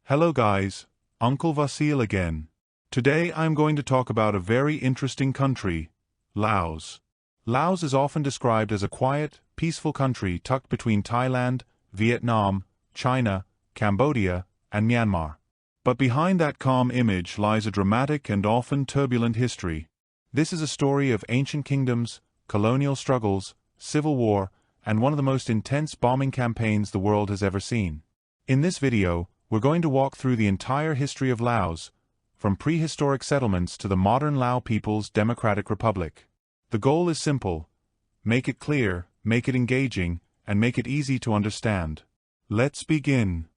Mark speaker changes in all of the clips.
Speaker 1: Hello guys, Uncle Vasil again. Today I'm going to talk about a very interesting country, Laos. Laos is often described as a quiet, peaceful country tucked between Thailand, Vietnam, China, Cambodia, and Myanmar. But behind that calm image lies a dramatic and often turbulent history. This is a story of ancient kingdoms, colonial struggles, civil war, and one of the most intense bombing campaigns the world has ever seen. In this video, we're going to walk through the entire history of Laos, from prehistoric settlements to the modern Lao People's Democratic Republic. The goal is simple: make it clear, make it engaging, and make it easy to understand. Let's begin.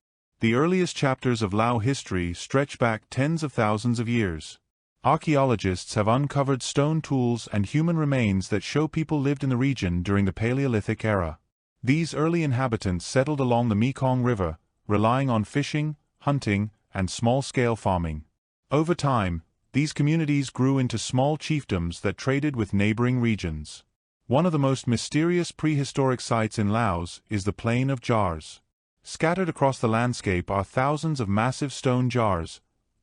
Speaker 1: The earliest chapters of Lao history stretch back tens of thousands of years. Archaeologists have uncovered stone tools and human remains that show people lived in the region during the Paleolithic era. These early inhabitants settled along the Mekong River, relying on fishing, hunting, and small-scale farming. Over time, these communities grew into small chiefdoms that traded with neighboring regions. One of the most mysterious prehistoric sites in Laos is the Plain of Jars. Scattered across the landscape are thousands of massive stone jars,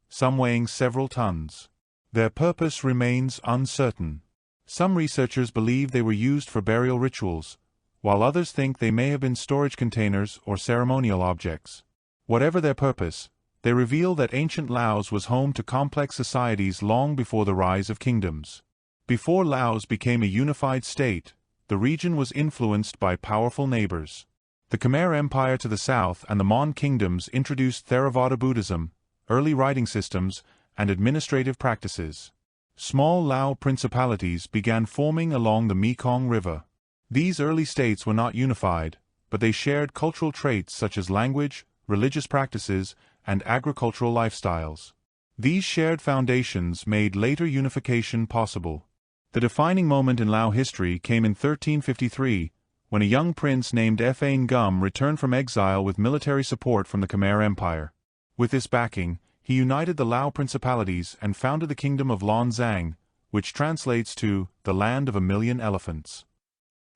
Speaker 1: some weighing several tons. Their purpose remains uncertain. Some researchers believe they were used for burial rituals, while others think they may have been storage containers or ceremonial objects. Whatever their purpose, they reveal that ancient Laos was home to complex societies long before the rise of kingdoms. Before Laos became a unified state, the region was influenced by powerful neighbors. The Khmer Empire to the south and the Mon kingdoms introduced Theravada Buddhism, early writing systems, and administrative practices. Small Lao principalities began forming along the Mekong River. These early states were not unified, but they shared cultural traits such as language, religious practices, and agricultural lifestyles. These shared foundations made later unification possible. The defining moment in Lao history came in 1353, when a young prince named Fa Ngum returned from exile with military support from the Khmer Empire. With this backing, he united the Lao principalities and founded the kingdom of Lan Xang, which translates to the land of a million elephants.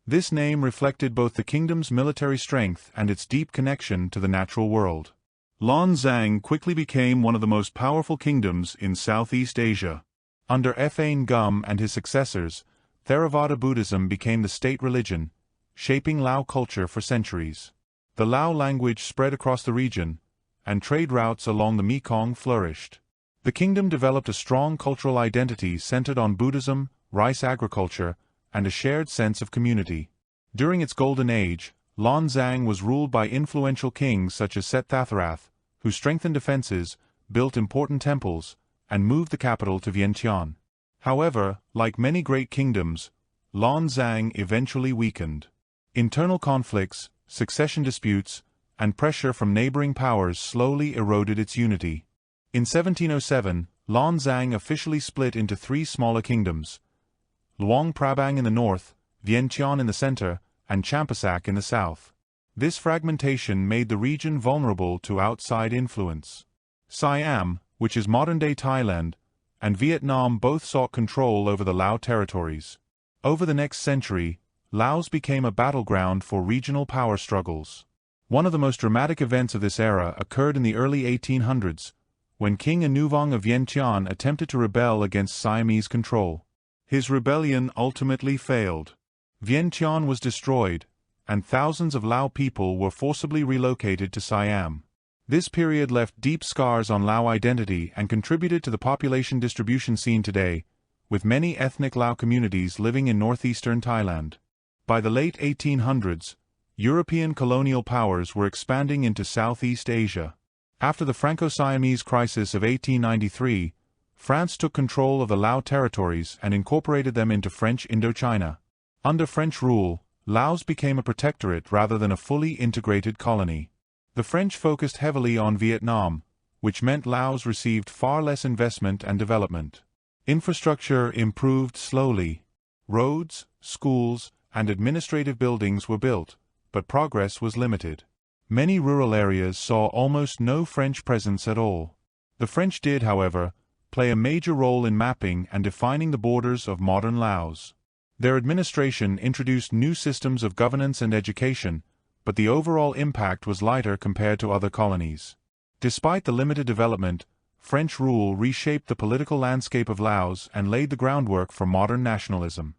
Speaker 1: This name reflected both the kingdom's military strength and its deep connection to the natural world. Lan Xang quickly became one of the most powerful kingdoms in Southeast Asia. Under Fa Ngum and his successors, Theravada Buddhism became the state religion, shaping Lao culture for centuries. The Lao language spread across the region, and trade routes along the Mekong flourished. The kingdom developed a strong cultural identity centered on Buddhism, rice agriculture, and a shared sense of community. During its golden age, Lan Xang was ruled by influential kings such as Set Thatharath, who strengthened defenses, built important temples, and moved the capital to Vientiane. However, like many great kingdoms, Lan Xang eventually weakened. Internal conflicts, succession disputes, and pressure from neighboring powers slowly eroded its unity. In 1707, Lan Xang officially split into three smaller kingdoms: Luang Prabang in the north, Vientiane in the center, and Champasak in the south. This fragmentation made the region vulnerable to outside influence. Siam, which is modern-day Thailand, and Vietnam both sought control over the Lao territories. Over the next century, Laos became a battleground for regional power struggles. One of the most dramatic events of this era occurred in the early 1800s, when King Anuvong of Vientiane attempted to rebel against Siamese control. His rebellion ultimately failed. Vientiane was destroyed, and thousands of Lao people were forcibly relocated to Siam. This period left deep scars on Lao identity and contributed to the population distribution seen today, with many ethnic Lao communities living in northeastern Thailand. By the late 1800s, European colonial powers were expanding into Southeast Asia. After the Franco-Siamese crisis of 1893, France took control of the Lao territories and incorporated them into French Indochina. Under French rule, Laos became a protectorate rather than a fully integrated colony. The French focused heavily on Vietnam, which meant Laos received far less investment and development. Infrastructure improved slowly. Roads, schools, and administrative buildings were built, but progress was limited. Many rural areas saw almost no French presence at all. The French did, however, play a major role in mapping and defining the borders of modern Laos. Their administration introduced new systems of governance and education, but the overall impact was lighter compared to other colonies. Despite the limited development, French rule reshaped the political landscape of Laos and laid the groundwork for modern nationalism.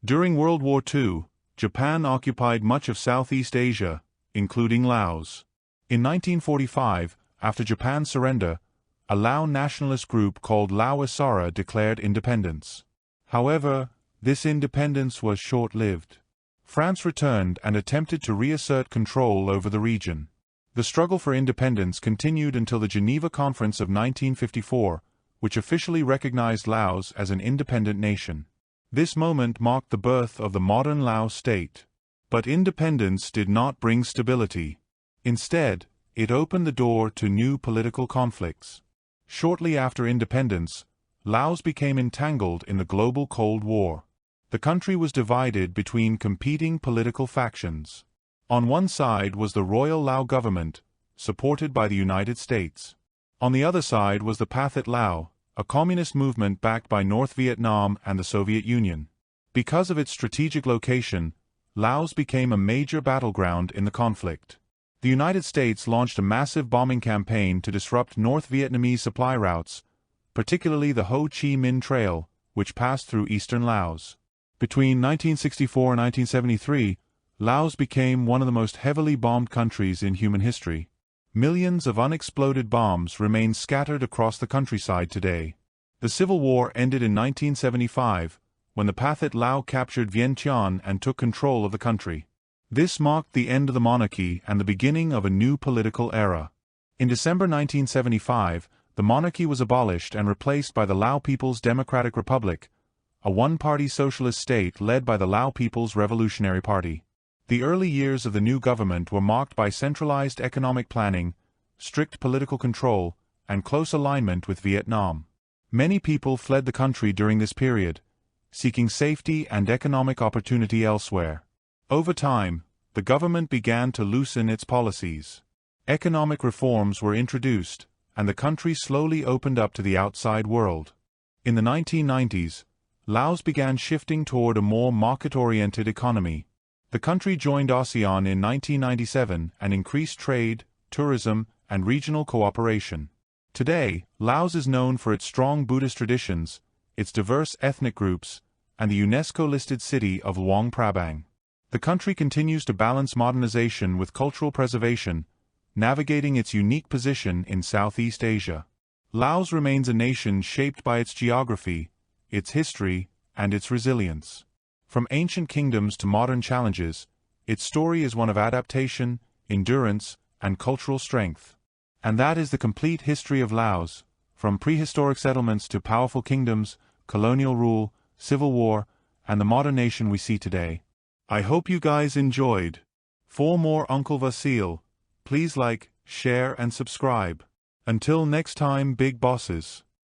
Speaker 1: During World War II, Japan occupied much of Southeast Asia, including Laos. In 1945, after Japan's surrender, a Lao nationalist group called Laoisara declared independence. However, this independence was short-lived. France returned and attempted to reassert control over the region. The struggle for independence continued until the Geneva Conference of 1954, which officially recognized Laos as an independent nation. This moment marked the birth of the modern Laos state. But independence did not bring stability. Instead, it opened the door to new political conflicts. Shortly after independence, Laos became entangled in the global Cold War. The country was divided between competing political factions. On one side was the Royal Lao government, supported by the United States. On the other side was the Pathet Lao, a communist movement backed by North Vietnam and the Soviet Union. Because of its strategic location, Laos became a major battleground in the conflict. The United States launched a massive bombing campaign to disrupt North Vietnamese supply routes, particularly the Ho Chi Minh Trail, which passed through eastern Laos. Between 1964 and 1973, Laos became one of the most heavily bombed countries in human history. Millions of unexploded bombs remain scattered across the countryside today. The Civil War ended in 1975, when the Pathet Lao captured Vientiane and took control of the country. This marked the end of the monarchy and the beginning of a new political era. In December 1975, the monarchy was abolished and replaced by the Lao People's Democratic Republic, a one-party socialist state led by the Lao People's Revolutionary Party. The early years of the new government were marked by centralized economic planning, strict political control, and close alignment with Vietnam. Many people fled the country during this period, seeking safety and economic opportunity elsewhere. Over time, the government began to loosen its policies. Economic reforms were introduced, and the country slowly opened up to the outside world. In the 1990s, Laos began shifting toward a more market-oriented economy. The country joined ASEAN in 1997 and increased trade, tourism, and regional cooperation. Today, Laos is known for its strong Buddhist traditions, its diverse ethnic groups, and the UNESCO-listed city of Luang Prabang. The country continues to balance modernization with cultural preservation, navigating its unique position in Southeast Asia. Laos remains a nation shaped by its geography, its history, and its resilience. From ancient kingdoms to modern challenges, its story is one of adaptation, endurance, and cultural strength. And that is the complete history of Laos, from prehistoric settlements to powerful kingdoms, colonial rule, civil war, and the modern nation we see today. I hope you guys enjoyed. For more Uncle Vasil, please like, share, and subscribe. Until next time, big bosses.